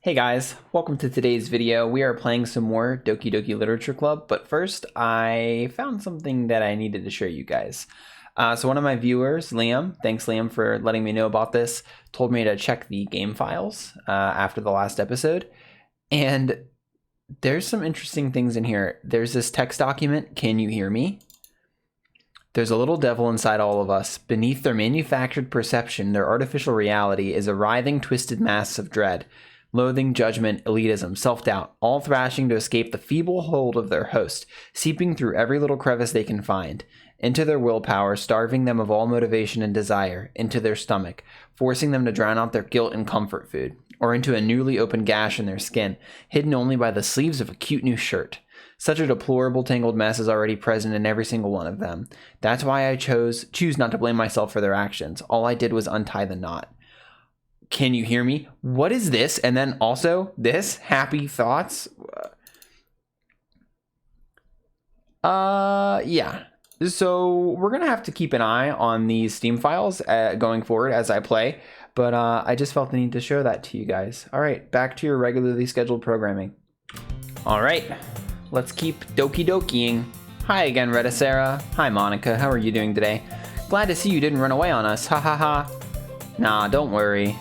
Hey guys, welcome to today's video. We are playing some more Doki Doki Literature Club, but first I found something that I needed to show you guys. So one of my viewers, Liam, thanks Liam for letting me know about this, told me to check the game files after the last episode. And there's some interesting things in here. There's this text document, "Can you hear me?" There's a little devil inside all of us. Beneath their manufactured perception, their artificial reality is a writhing, twisted mass of dread. Loathing, judgment, elitism, self-doubt, all thrashing to escape the feeble hold of their host, seeping through every little crevice they can find, into their willpower, starving them of all motivation and desire, into their stomach, forcing them to drown out their guilt in comfort food, or into a newly opened gash in their skin, hidden only by the sleeves of a cute new shirt. Such a deplorable, tangled mess is already present in every single one of them. That's why I choose not to blame myself for their actions. All I did was untie the knot. Can you hear me? What is this? And then also this, happy thoughts. Yeah. So we're going to have to keep an eye on these Steam files going forward as I play. But I just felt the need to show that to you guys. All right, back to your regularly scheduled programming. All right, let's keep Doki Dokiing. Hi again, Rettacera. Hi, Monika. How are you doing today? Glad to see you didn't run away on us. Ha ha ha. Nah, don't worry.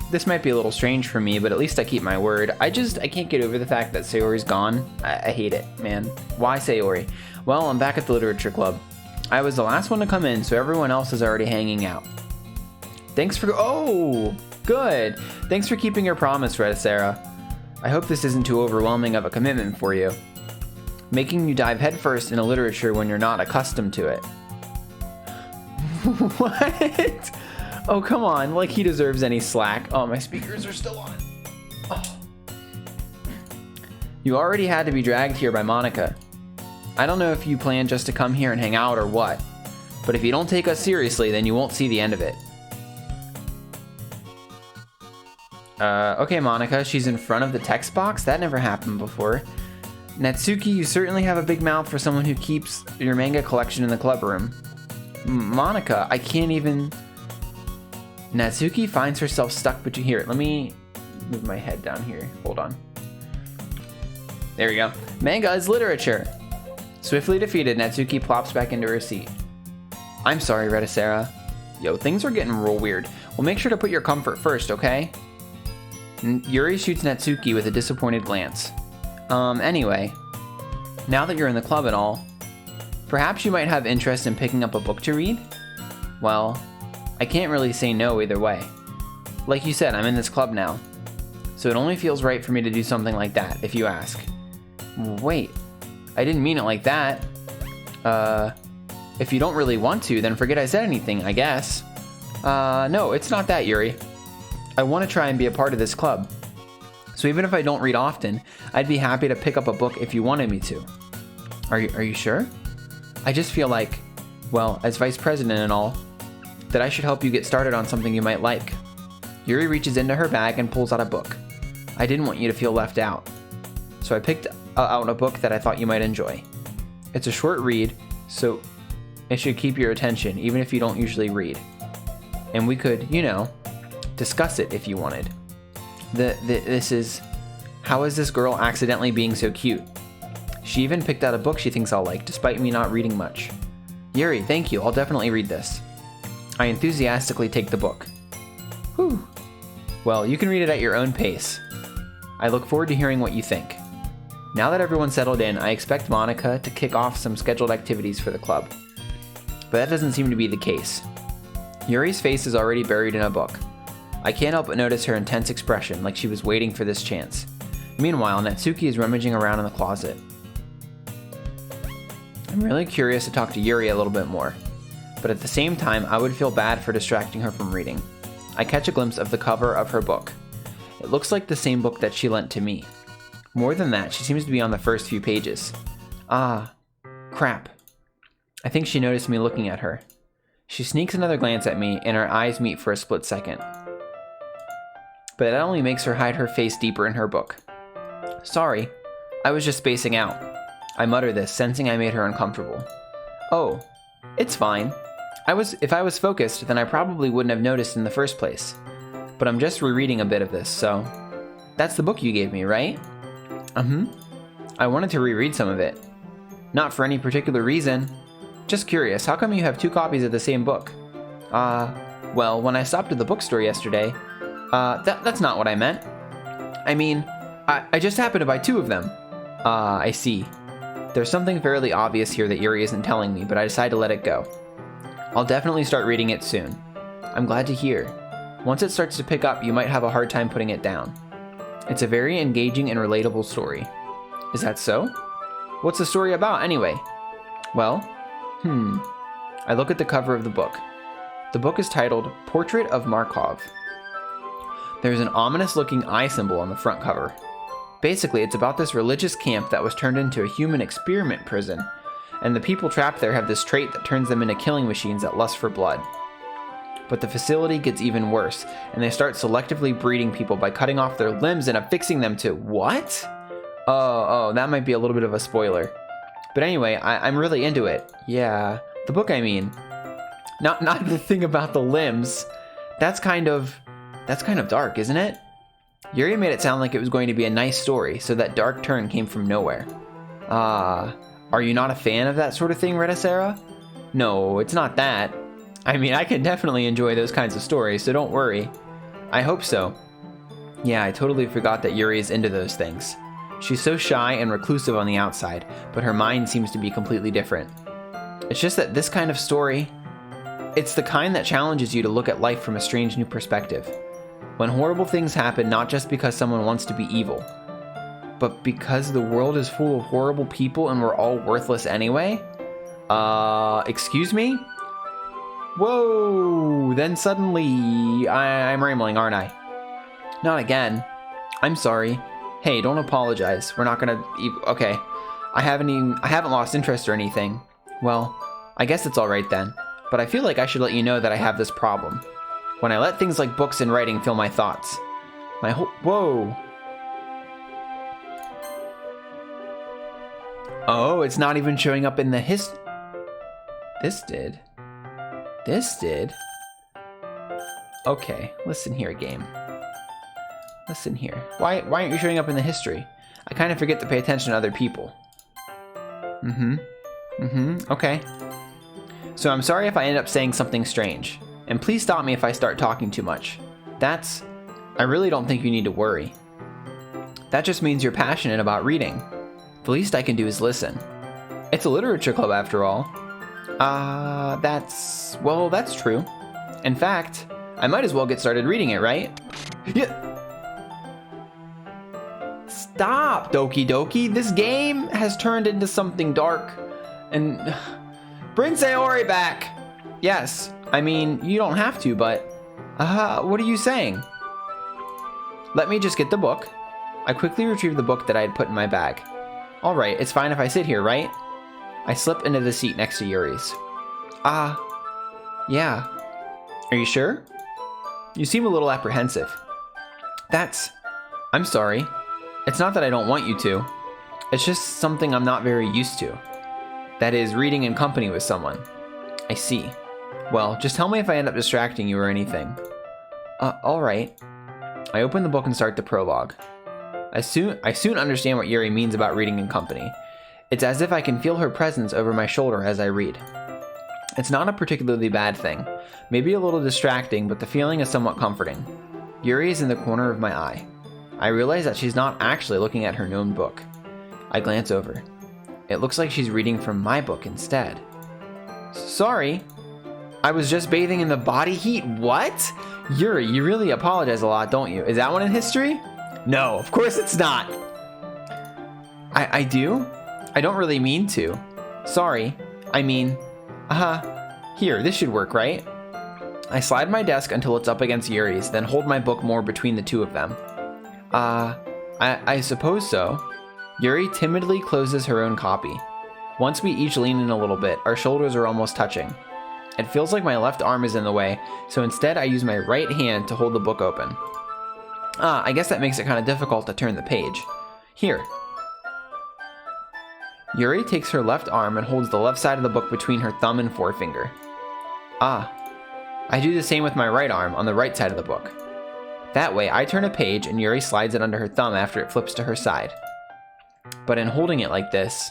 This might be a little strange for me, but at least I keep my word. I can't get over the fact that Sayori's gone. I hate it, man. Why Sayori? Well, I'm back at the Literature Club. I was the last one to come in, so everyone else is already hanging out. Thanks for... Oh, good. Thanks for keeping your promise, Rettacera. I hope this isn't too overwhelming of a commitment for you. Making you dive headfirst into literature when you're not accustomed to it. What? Oh, come on, like he deserves any slack. Oh, my speakers are still on. Oh. You already had to be dragged here by Monika. I don't know if you plan just to come here and hang out or what, but if you don't take us seriously, then you won't see the end of it. Okay, Monika, she's in front of the text box? That never happened before. Natsuki, you certainly have a big mouth for someone who keeps your manga collection in the club room. Monika, I can't even... Natsuki finds herself stuck between... Here, let me move my head down here. Hold on. There we go. Manga is literature. Swiftly defeated, Natsuki plops back into her seat. I'm sorry, Rettacera. Yo, things are getting real weird. Well, make sure to put your comfort first, okay? Yuri shoots Natsuki with a disappointed glance. Anyway, now that you're in the club and all, perhaps you might have interest in picking up a book to read? Well, I can't really say no either way. Like you said, I'm in this club now, so it only feels right for me to do something like that, if you ask. Wait, I didn't mean it like that. If you don't really want to, then forget I said anything, I guess. No, it's not that, Yuri. I want to try and be a part of this club. So even if I don't read often, I'd be happy to pick up a book if you wanted me to. Are you sure? I just feel like, well, as vice president and all, that I should help you get started on something you might like. Yuri reaches into her bag and pulls out a book. I didn't want you to feel left out, so I picked out a book that I thought you might enjoy. It's a short read, so it should keep your attention, even if you don't usually read. And we could, you know, discuss it if you wanted. This is... How is this girl accidentally being so cute? She even picked out a book she thinks I'll like, despite me not reading much. Yuri, thank you, I'll definitely read this. I enthusiastically take the book. Whew. Well, you can read it at your own pace. I look forward to hearing what you think. Now that everyone's settled in, I expect Monika to kick off some scheduled activities for the club. But that doesn't seem to be the case. Yuri's face is already buried in a book. I can't help but notice her intense expression, like she was waiting for this chance. Meanwhile, Natsuki is rummaging around in the closet. I'm really curious to talk to Yuri a little bit more. But at the same time, I would feel bad for distracting her from reading. I catch a glimpse of the cover of her book. It looks like the same book that she lent to me. More than that, she seems to be on the first few pages. Ah, crap. I think she noticed me looking at her. She sneaks another glance at me, and our eyes meet for a split second. But that only makes her hide her face deeper in her book. Sorry, I was just spacing out. I mutter this, sensing I made her uncomfortable. Oh, it's fine. If I was focused, then I probably wouldn't have noticed in the first place. But I'm just rereading a bit of this, so... That's the book you gave me, right? I wanted to reread some of it. Not for any particular reason. Just curious, how come you have 2 copies of the same book? Well, when I stopped at the bookstore yesterday, that's not what I meant. I mean, I just happened to buy 2 of them. I see. There's something fairly obvious here that Yuri isn't telling me, but I decided to let it go. I'll definitely start reading it soon. I'm glad to hear. Once it starts to pick up, you might have a hard time putting it down. It's a very engaging and relatable story. Is that so? What's the story about, anyway? Well, I look at the cover of the book. The book is titled Portrait of Markov. There's an ominous-looking eye symbol on the front cover. Basically, it's about this religious camp that was turned into a human experiment prison, and the people trapped there have this trait that turns them into killing machines that lust for blood. But the facility gets even worse, and they start selectively breeding people by cutting off their limbs and affixing them to... What? Oh, that might be a little bit of a spoiler. But anyway, I'm really into it. Yeah, the book, I mean. Not the thing about the limbs. That's kind of dark, isn't it? Yuri made it sound like it was going to be a nice story, so that dark turn came from nowhere. Are you not a fan of that sort of thing, Rettacera? No, it's not that. I mean, I can definitely enjoy those kinds of stories, so don't worry. I hope so. Yeah, I totally forgot that Yuri is into those things. She's so shy and reclusive on the outside, but her mind seems to be completely different. It's just that this kind of story, it's the kind that challenges you to look at life from a strange new perspective. When horrible things happen not just because someone wants to be evil, but because the world is full of horrible people and we're all worthless anyway? Excuse me? Whoa, then suddenly I'm rambling, aren't I? Not again. I'm sorry. Hey, don't apologize. We're not gonna... Okay. I haven't lost interest or anything. Well, I guess it's alright then. But I feel like I should let you know that I have this problem. When I let things like books and writing fill my thoughts. Whoa. Oh, it's not even showing up in the This did. Okay, listen here, game. Listen here. Why aren't you showing up in the history? I kind of forget to pay attention to other people. Okay. So I'm sorry if I end up saying something strange. And please stop me if I start talking too much. I really don't think you need to worry. That just means you're passionate about reading. The least I can do is listen. It's a literature club after all. That's true. In fact, I might as well get started reading it, right? Yeah. Stop, Doki Doki. This game has turned into something dark. And bring Sayori back. Yes, I mean, you don't have to, but... what are you saying? Let me just get the book. I quickly retrieved the book that I had put in my bag. Alright, it's fine if I sit here, right? I slip into the seat next to Yuri's. Yeah. Are you sure? You seem a little apprehensive. I'm sorry. It's not that I don't want you to. It's just something I'm not very used to. That is, reading in company with someone. I see. Well, just tell me if I end up distracting you or anything. Alright. I open the book and start the prologue. I soon understand what Yuri means about reading in company. It's as if I can feel her presence over my shoulder as I read. It's not a particularly bad thing. Maybe a little distracting, but the feeling is somewhat comforting. Yuri is in the corner of my eye. I realize that she's not actually looking at her known book. I glance over. It looks like she's reading from my book instead. Sorry. I was just bathing in the body heat. What? Yuri, you really apologize a lot, don't you? Is that one in history? No, of course it's not. I do? I don't really mean to. Sorry. I mean... Here, this should work, right? I slide my desk until it's up against Yuri's, then hold my book more between the two of them. I suppose so. Yuri timidly closes her own copy. Once we each lean in a little bit, our shoulders are almost touching. It feels like my left arm is in the way, so instead I use my right hand to hold the book open. I guess that makes it kind of difficult to turn the page. Here. Yuri takes her left arm and holds the left side of the book between her thumb and forefinger. I do the same with my right arm on the right side of the book. That way, I turn a page and Yuri slides it under her thumb after it flips to her side. But in holding it like this,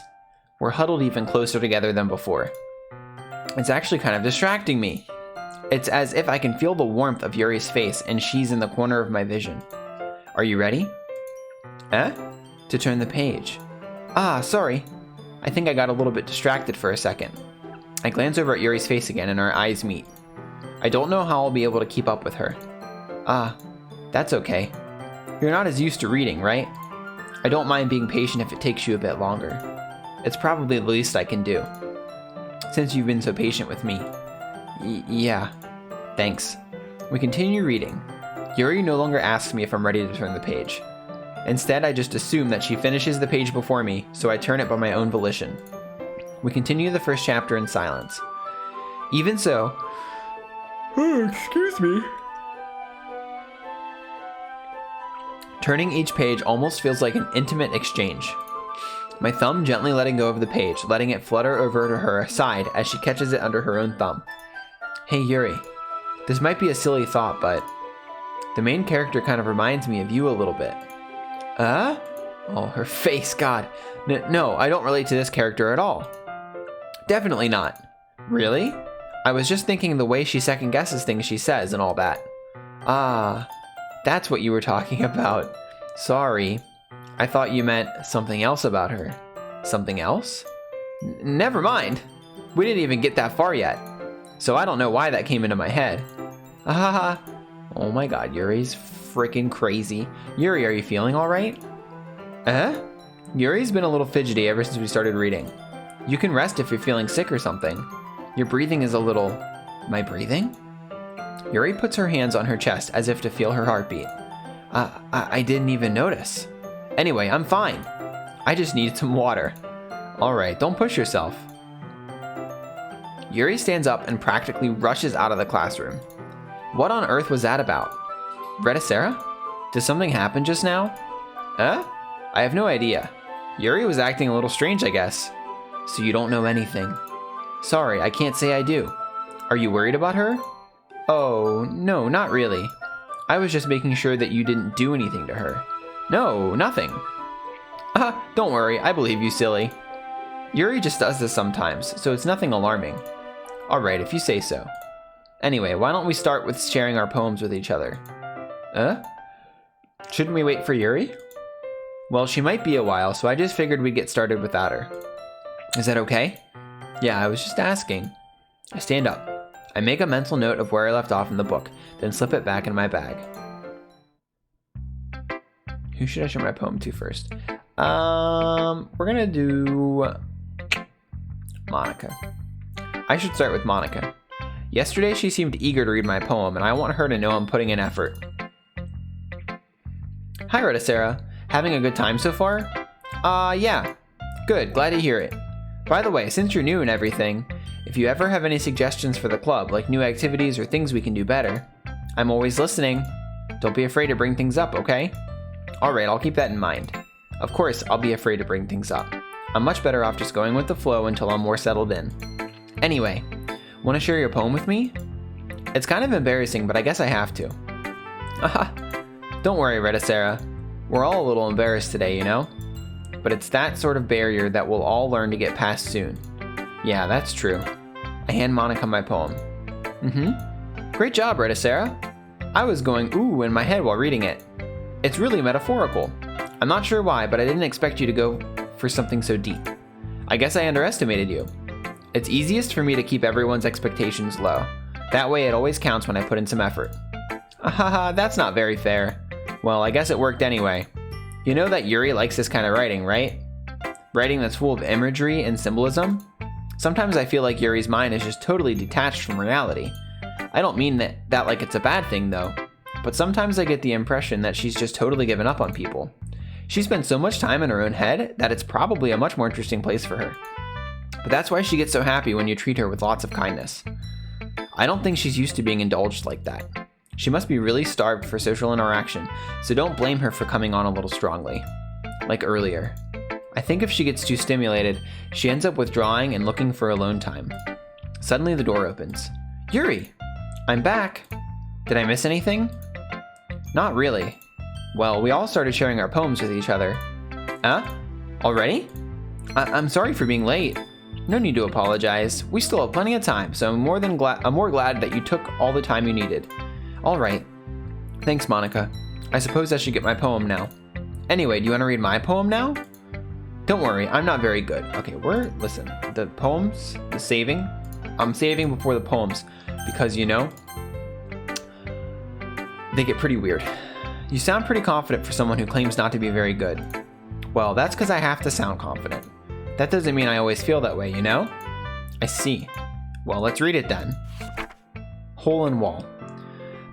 we're huddled even closer together than before. It's actually kind of distracting me. It's as if I can feel the warmth of Yuri's face and she's in the corner of my vision. Are you ready? To turn the page. Sorry. I think I got a little bit distracted for a second. I glance over at Yuri's face again and our eyes meet. I don't know how I'll be able to keep up with her. That's okay. You're not as used to reading, right? I don't mind being patient if it takes you a bit longer. It's probably the least I can do, since you've been so patient with me. Yeah, thanks. We continue reading. Yuri no longer asks me if I'm ready to turn the page. Instead, I just assume that she finishes the page before me, so I turn it by my own volition. We continue the first chapter in silence. Even so... excuse me. Turning each page almost feels like an intimate exchange. My thumb gently letting go of the page, letting it flutter over to her side as she catches it under her own thumb. Hey Yuri, this might be a silly thought, but the main character kind of reminds me of you a little bit. Oh, her face, God. No, I don't relate to this character at all. Definitely not. Really? I was just thinking the way she second guesses things she says and all that. That's what you were talking about. Sorry. I thought you meant something else about her. Something else? Never mind. We didn't even get that far yet. So I don't know why that came into my head. Oh my god, Yuri's freaking crazy. Yuri, are you feeling alright? Yuri's been a little fidgety ever since we started reading. You can rest if you're feeling sick or something. Your breathing is a little... My breathing? Yuri puts her hands on her chest as if to feel her heartbeat. I didn't even notice. Anyway, I'm fine. I just need some water. Alright, don't push yourself. Yuri stands up and practically rushes out of the classroom. What on earth was that about? Rettacera? Did something happen just now? I have no idea. Yuri was acting a little strange, I guess. So you don't know anything. Sorry, I can't say I do. Are you worried about her? Oh, no, not really. I was just making sure that you didn't do anything to her. No, nothing. Don't worry, I believe you, silly. Yuri just does this sometimes, so it's nothing alarming. Alright, if you say so. Anyway, why don't we start with sharing our poems with each other? Shouldn't we wait for Yuri? Well, she might be a while, so I just figured we'd get started without her. Is that okay? Yeah, I was just asking. I stand up. I make a mental note of where I left off in the book, then slip it back in my bag. Who should I show my poem to first? We're gonna do Monika. I should start with Monika. Yesterday she seemed eager to read my poem, and I want her to know I'm putting in effort. Hi, Rettacera. Having a good time so far? Yeah. Good, glad to hear it. By the way, since you're new and everything, if you ever have any suggestions for the club, like new activities or things we can do better, I'm always listening. Don't be afraid to bring things up, okay? Alright, I'll keep that in mind. Of course, I'll be afraid to bring things up. I'm much better off just going with the flow until I'm more settled in. Anyway, want to share your poem with me? It's kind of embarrassing, but I guess I have to. Don't worry, Rettacera. We're all a little embarrassed today, you know? But it's that sort of barrier that we'll all learn to get past soon. Yeah, that's true. I hand Monika my poem. Great job, Rettacera. I was going ooh in my head while reading it. It's really metaphorical. I'm not sure why, but I didn't expect you to go for something so deep. I guess I underestimated you. It's easiest for me to keep everyone's expectations low. That way it always counts when I put in some effort. That's not very fair. Well, I guess it worked anyway. You know that Yuri likes this kind of writing, right? Writing that's full of imagery and symbolism? Sometimes I feel like Yuri's mind is just totally detached from reality. I don't mean that like it's a bad thing though, but sometimes I get the impression that she's just totally given up on people. She spends so much time in her own head that it's probably a much more interesting place for her. But that's why she gets so happy when you treat her with lots of kindness. I don't think she's used to being indulged like that. She must be really starved for social interaction, so don't blame her for coming on a little strongly. Like earlier. I think if she gets too stimulated, she ends up withdrawing and looking for alone time. Suddenly the door opens. Yuri! I'm back! Did I miss anything? Not really. Well, we all started sharing our poems with each other. Huh? Already? I'm sorry for being late. No need to apologize. We still have plenty of time, so I'm more glad that you took all the time you needed. All right. Thanks, Monika. I suppose I should get my poem now. Anyway, do you want to read my poem now? Don't worry, I'm not very good. Okay, listen, the poems, I'm saving before the poems because, you know, they get pretty weird. You sound pretty confident for someone who claims not to be very good. Well, that's because I have to sound confident. That doesn't mean I always feel that way, you know? I see. Well, let's read it then. Hole in wall.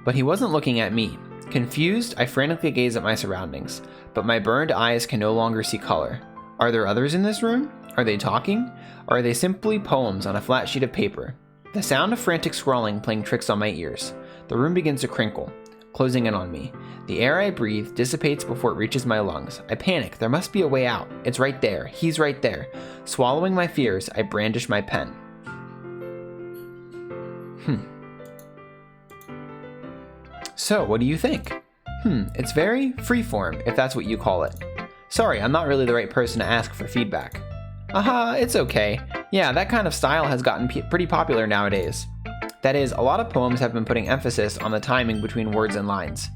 But he wasn't looking at me. Confused, I frantically gaze at my surroundings, but my burned eyes can no longer see color. Are there others in this room? Are they talking? Or are they simply poems on a flat sheet of paper? The sound of frantic scrawling playing tricks on my ears. The room begins to crinkle, closing in on me. The air I breathe dissipates before it reaches my lungs. I panic. There must be a way out. It's right there. He's right there. Swallowing my fears, I brandish my pen. So, what do you think? It's very freeform, if that's what you call it. Sorry, I'm not really the right person to ask for feedback. Aha, it's okay. Yeah, that kind of style has gotten pretty popular nowadays. That is, a lot of poems have been putting emphasis on the timing between words and lines.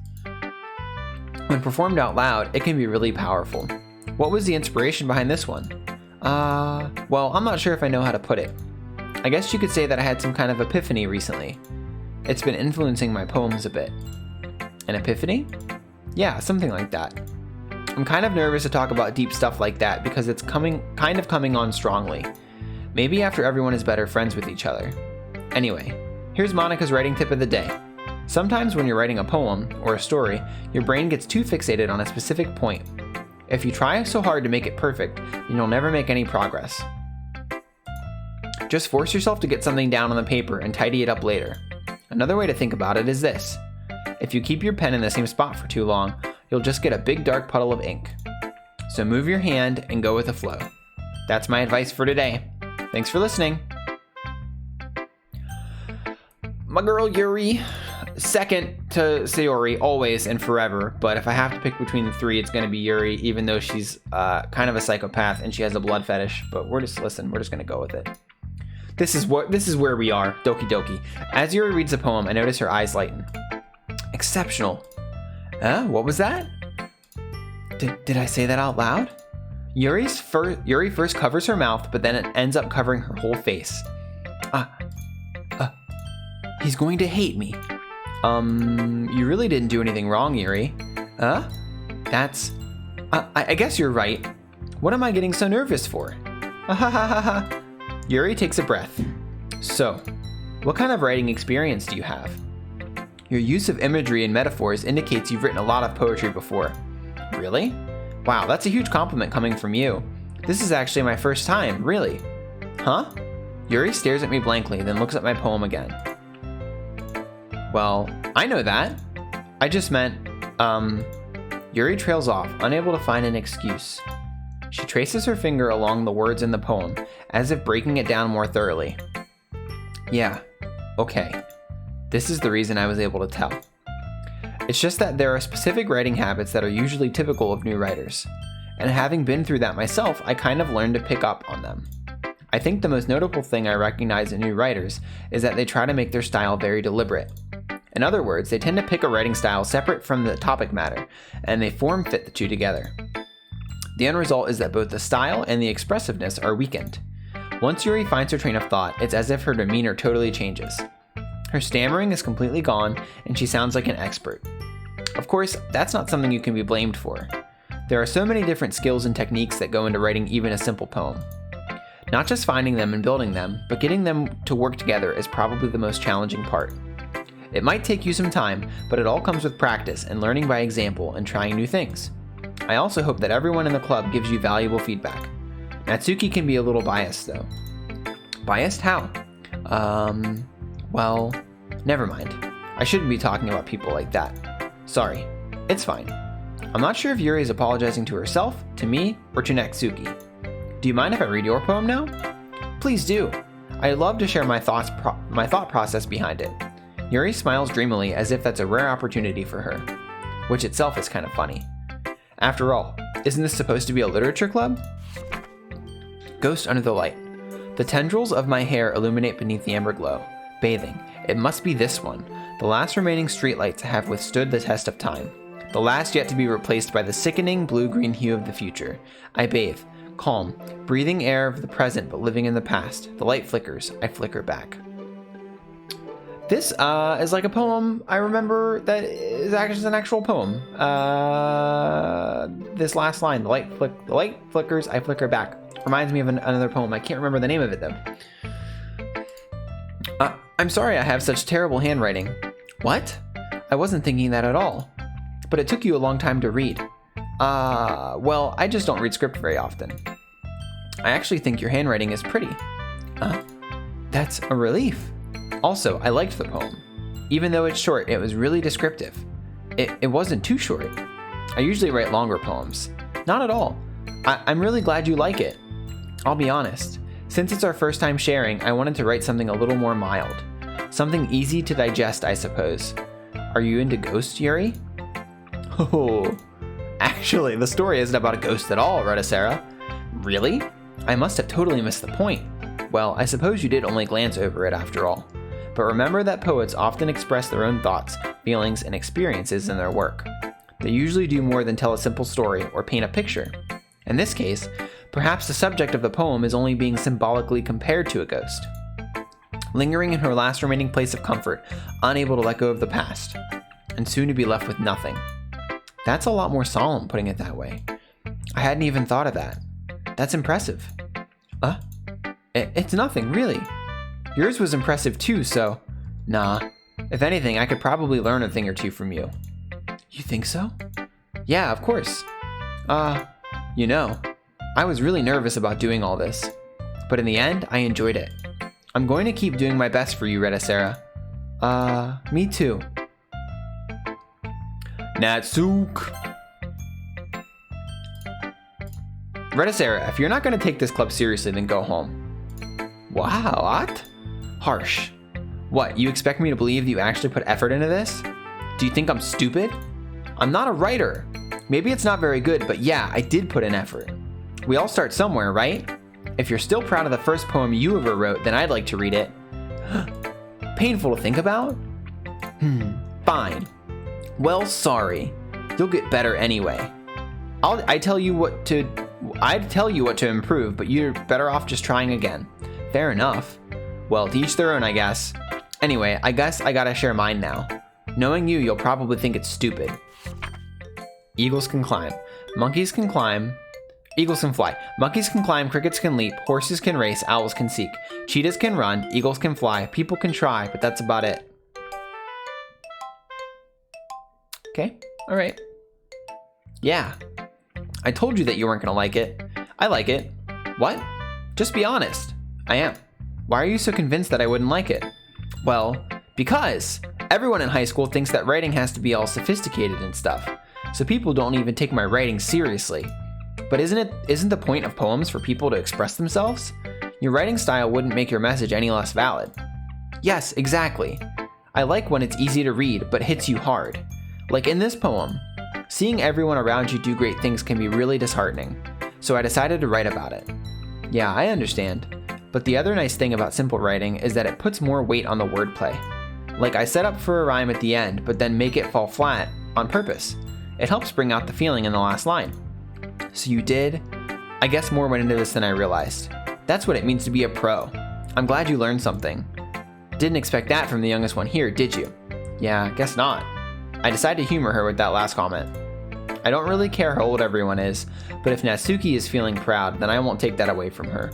When performed out loud, it can be really powerful. What was the inspiration behind this one? Well, I'm not sure if I know how to put it. I guess you could say that I had some kind of epiphany recently. It's been influencing my poems a bit. An epiphany? Yeah, something like that. I'm kind of nervous to talk about deep stuff like that because it's coming on strongly. Maybe after everyone is better friends with each other. Anyway, here's Monika's writing tip of the day. Sometimes when you're writing a poem or a story, your brain gets too fixated on a specific point. If you try so hard to make it perfect, then you'll never make any progress. Just force yourself to get something down on the paper and tidy it up later. Another way to think about it is this. If you keep your pen in the same spot for too long, you'll just get a big dark puddle of ink. So move your hand and go with the flow. That's my advice for today. Thanks for listening. My girl Yuri, second to Sayori, always and forever, but if I have to pick between the three, it's going to be Yuri, even though she's kind of a psychopath and she has a blood fetish, but we're just going to go with it. This is where we are, Doki Doki. As Yuri reads the poem, I notice her eyes lighten. Exceptional. What was that? Did I say that out loud? Yuri first covers her mouth, but then it ends up covering her whole face. He's going to hate me. You really didn't do anything wrong, Yuri. I guess you're right. What am I getting so nervous for? Yuri takes a breath. So, what kind of writing experience do you have? Your use of imagery and metaphors indicates you've written a lot of poetry before. Really? Wow, that's a huge compliment coming from you. This is actually my first time, really. Huh? Yuri stares at me blankly, then looks at my poem again. Well, I know that. I just meant, Yuri trails off, unable to find an excuse. She traces her finger along the words in the poem, as if breaking it down more thoroughly. Yeah, okay. This is the reason I was able to tell. It's just that there are specific writing habits that are usually typical of new writers. And having been through that myself, I kind of learned to pick up on them. I think the most notable thing I recognize in new writers is that they try to make their style very deliberate. In other words, they tend to pick a writing style separate from the topic matter, and they form fit the two together. The end result is that both the style and the expressiveness are weakened. Once Yuri finds her train of thought, it's as if her demeanor totally changes. Her stammering is completely gone, and she sounds like an expert. Of course, that's not something you can be blamed for. There are so many different skills and techniques that go into writing even a simple poem. Not just finding them and building them, but getting them to work together is probably the most challenging part. It might take you some time, but it all comes with practice and learning by example and trying new things. I also hope that everyone in the club gives you valuable feedback. Natsuki can be a little biased though. Biased how? Well, never mind. I shouldn't be talking about people like that. Sorry. It's fine. I'm not sure if Yuri is apologizing to herself, to me, or to Natsuki. Do you mind if I read your poem now? Please do. I'd love to share my thought process behind it. Yuri smiles dreamily as if that's a rare opportunity for her. which itself is kind of funny. After all, isn't this supposed to be a literature club? Ghost under the light. The tendrils of my hair illuminate beneath the amber glow. Bathing. It must be this one. The last remaining streetlights have withstood the test of time. The last yet to be replaced by the sickening blue-green hue of the future. I bathe. Calm. Breathing air of the present but living in the past. The light flickers. I flicker back. This is like a poem I remember that is actually an actual poem. This last line, the light flickers, I flicker back. Reminds me of another poem. I can't remember the name of it though. I'm sorry I have such terrible handwriting. What? I wasn't thinking that at all. But it took you a long time to read. Well, I just don't read script very often. I actually think your handwriting is pretty. That's a relief. Also, I liked the poem. Even though it's short, it was really descriptive. It wasn't too short. I usually write longer poems. Not at all. I'm really glad you like it. I'll be honest. Since it's our first time sharing, I wanted to write something a little more mild. Something easy to digest, I suppose. Are you into ghosts, Yuri? Oh, actually, the story isn't about a ghost at all, Rettacera. Really? I must have totally missed the point. Well, I suppose you did only glance over it after all. But remember that poets often express their own thoughts, feelings, and experiences in their work. They usually do more than tell a simple story or paint a picture. In this case, perhaps the subject of the poem is only being symbolically compared to a ghost. Lingering in her last remaining place of comfort, unable to let go of the past, and soon to be left with nothing. That's a lot more solemn, putting it that way. I hadn't even thought of that. That's impressive. It's nothing, really. Yours was impressive too, so... Nah. If anything, I could probably learn a thing or two from you. You think so? Yeah, of course. You know, I was really nervous about doing all this. But in the end, I enjoyed it. I'm going to keep doing my best for you, Rettacera. Me too. Natsuke. Rettacera, if you're not going to take this club seriously, then go home. Wow, what? Harsh. What, you expect me to believe that you actually put effort into this? Do you think I'm stupid? I'm not a writer. Maybe it's not very good, but yeah, I did put in effort. We all start somewhere, right? If you're still proud of the first poem you ever wrote, then I'd like to read it. Painful to think about? Fine. Well, sorry. You'll get better anyway. I'd tell you what to improve, but you're better off just trying again. Fair enough. Well, to each their own, I guess. Anyway, I guess I gotta share mine now. Knowing you, you'll probably think it's stupid. Eagles can climb. Monkeys can climb. Eagles can fly. Monkeys can climb, crickets can leap, horses can race, owls can seek. Cheetahs can run, eagles can fly, people can try, but that's about it. Okay, alright. Yeah. I told you that you weren't gonna like it. I like it. What? Just be honest. I am. Why are you so convinced that I wouldn't like it? Well, because everyone in high school thinks that writing has to be all sophisticated and stuff. So people don't even take my writing seriously. But isn't the point of poems for people to express themselves? Your writing style wouldn't make your message any less valid. Yes, exactly. I like when it's easy to read, but hits you hard. Like in this poem. Seeing everyone around you do great things can be really disheartening. So I decided to write about it. Yeah, I understand. But the other nice thing about simple writing is that it puts more weight on the wordplay. Like I set up for a rhyme at the end, but then make it fall flat on purpose. It helps bring out the feeling in the last line. So you did? I guess more went into this than I realized. That's what it means to be a pro. I'm glad you learned something. Didn't expect that from the youngest one here, did you? Yeah, guess not. I decided to humor her with that last comment. I don't really care how old everyone is, but if Natsuki is feeling proud, then I won't take that away from her.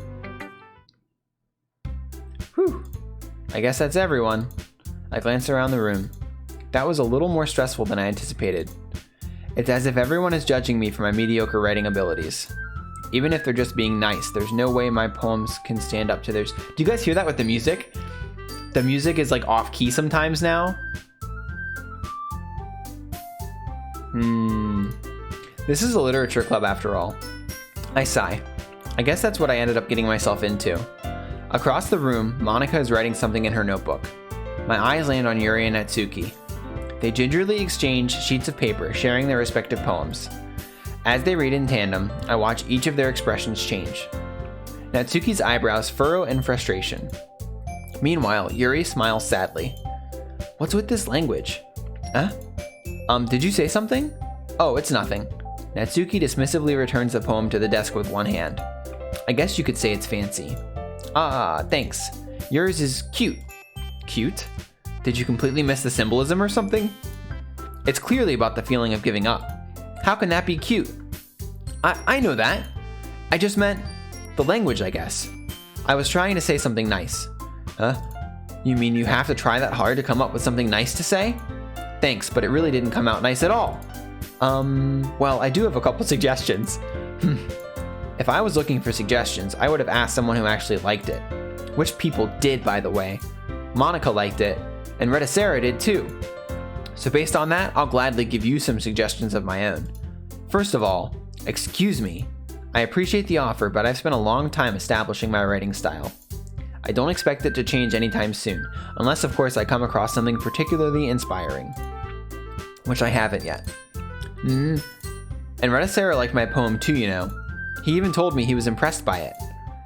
Whew. I guess that's everyone. I glanced around the room. That was a little more stressful than I anticipated. It's as if everyone is judging me for my mediocre writing abilities. Even if they're just being nice, there's no way my poems can stand up to theirs. Do you guys hear that with the music? The music is like off key sometimes now. This is a literature club after all. I sigh. I guess that's what I ended up getting myself into. Across the room, Monika is writing something in her notebook. My eyes land on Yuri and Natsuki. They gingerly exchange sheets of paper, sharing their respective poems. As they read in tandem, I watch each of their expressions change. Natsuki's eyebrows furrow in frustration. Meanwhile, Yuri smiles sadly. What's with this language? Huh? Did you say something? Oh, it's nothing. Natsuki dismissively returns the poem to the desk with one hand. I guess you could say it's fancy. Ah, thanks. Yours is cute. Cute? Did you completely miss the symbolism or something? It's clearly about the feeling of giving up. How can that be cute? I know that. I just meant the language, I guess. I was trying to say something nice. Huh? You mean you have to try that hard to come up with something nice to say? Thanks, but it really didn't come out nice at all. Well, I do have a couple suggestions. If I was looking for suggestions, I would have asked someone who actually liked it. Which people did, by the way. Monika liked it, and Rettacera did too. So based on that, I'll gladly give you some suggestions of my own. First of all, excuse me. I appreciate the offer, but I've spent a long time establishing my writing style. I don't expect it to change anytime soon, unless of course I come across something particularly inspiring. Which I haven't yet. And Rettacera liked my poem too, you know. He even told me he was impressed by it.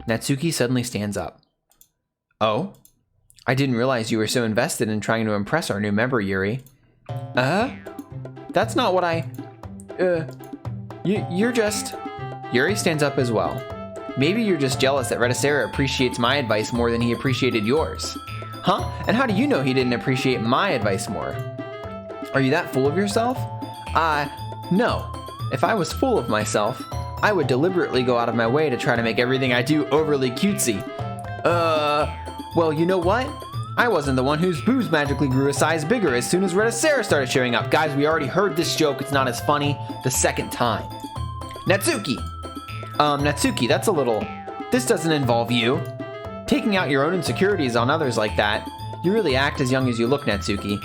Natsuki suddenly stands up. Oh? I didn't realize you were so invested in trying to impress our new member, Yuri. That's not what you're just... Yuri stands up as well. Maybe you're just jealous that Rettacera appreciates my advice more than he appreciated yours. Huh? And how do you know he didn't appreciate my advice more? Are you that full of yourself? No. If I was full of myself, I would deliberately go out of my way to try to make everything I do overly cutesy. Well, you know what? I wasn't the one whose boobs magically grew a size bigger as soon as Rettacera started showing up. Guys, we already heard this joke. It's not as funny the second time. Natsuki! Natsuki, that's a little... This doesn't involve you. Taking out your own insecurities on others like that. You really act as young as you look, Natsuki.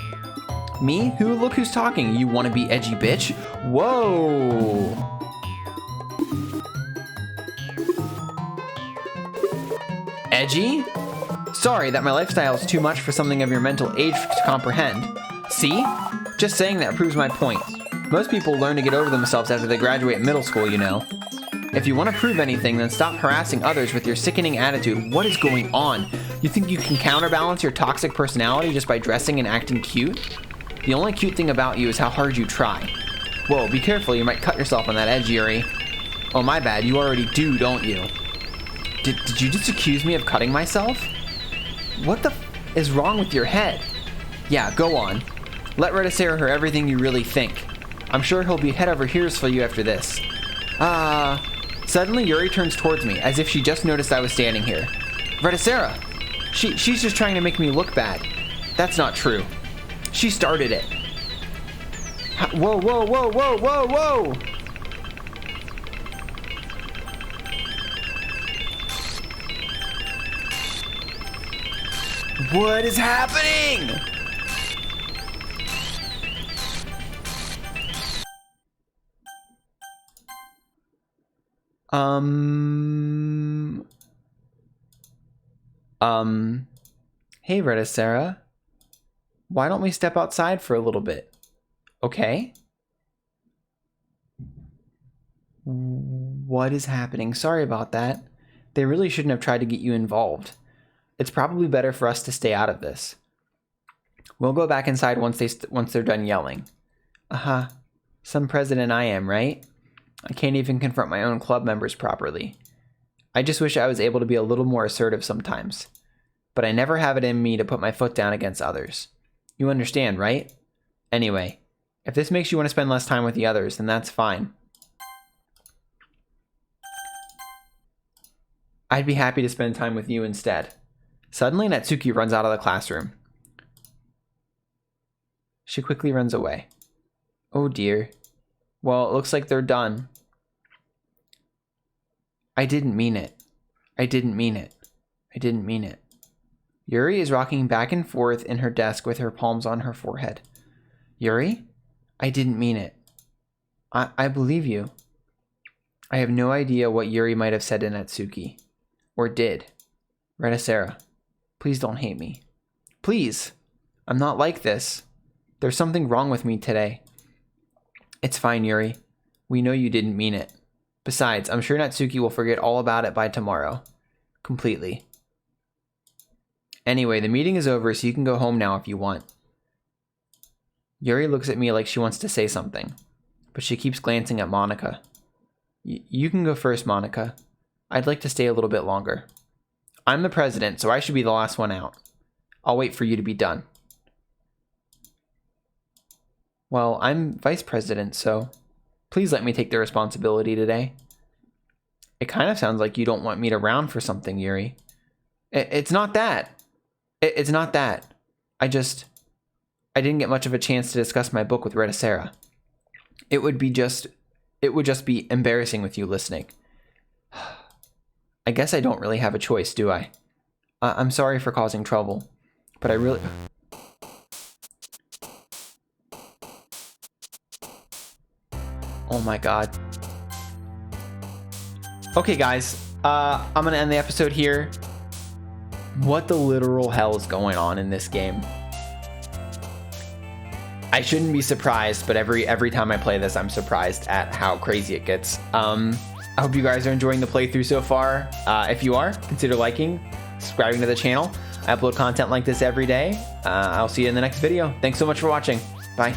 Me? Look who's talking, you wannabe edgy bitch. Whoa! Edgy? Sorry that my lifestyle is too much for something of your mental age to comprehend. See? Just saying that proves my point. Most people learn to get over themselves after they graduate middle school, you know. If you want to prove anything, then stop harassing others with your sickening attitude. What is going on? You think you can counterbalance your toxic personality just by dressing and acting cute? The only cute thing about you is how hard you try. Whoa, be careful, you might cut yourself on that edge, Yuri. Oh, my bad, you already do, don't you? Did you just accuse me of cutting myself? What the is wrong with your head? Yeah, go on. Let Rettacera hear everything you really think. I'm sure he'll be head over heels for you after this. Suddenly Yuri turns towards me, as if she just noticed I was standing here. Rettacera! She's just trying to make me look bad. That's not true. She started it. Whoa, whoa, whoa, whoa, whoa, whoa! What is happening? Hey, Rettacera. Why don't we step outside for a little bit? Okay? What is happening? Sorry about that. They really shouldn't have tried to get you involved. It's probably better for us to stay out of this. We'll go back inside once they're done yelling. Some president I am, right? I can't even confront my own club members properly. I just wish I was able to be a little more assertive sometimes. But I never have it in me to put my foot down against others. You understand, right? Anyway, if this makes you want to spend less time with the others, then that's fine. I'd be happy to spend time with you instead. Suddenly, Natsuki runs out of the classroom. She quickly runs away. Oh dear. Well, it looks like they're done. I didn't mean it. I didn't mean it. I didn't mean it. Yuri is rocking back and forth in her desk with her palms on her forehead. Yuri? I didn't mean it. I believe you. I have no idea what Yuri might have said to Natsuki. Or did. Rettacera, please don't hate me. Please! I'm not like this. There's something wrong with me today. It's fine, Yuri. We know you didn't mean it. Besides, I'm sure Natsuki will forget all about it by tomorrow. Completely. Anyway, the meeting is over, so you can go home now if you want. Yuri looks at me like she wants to say something, but she keeps glancing at Monika. You can go first, Monika. I'd like to stay a little bit longer. I'm the president, so I should be the last one out. I'll wait for you to be done. Well, I'm vice president, so please let me take the responsibility today. It kind of sounds like you don't want me to round for something, Yuri. It's not that. It's not that. I didn't get much of a chance to discuss my book with Rettacera. It would just be embarrassing with you listening. I guess I don't really have a choice, do I? I'm sorry for causing trouble, but I really... Oh my god. Okay, guys. I'm gonna end the episode here. What the literal hell is going on in this game? I shouldn't be surprised, but every time I play this, I'm surprised at how crazy it gets. I hope you guys are enjoying the playthrough so far. If you are, consider liking, subscribing to the channel. I upload content like this every day. I'll see you in the next video. Thanks so much for watching. Bye.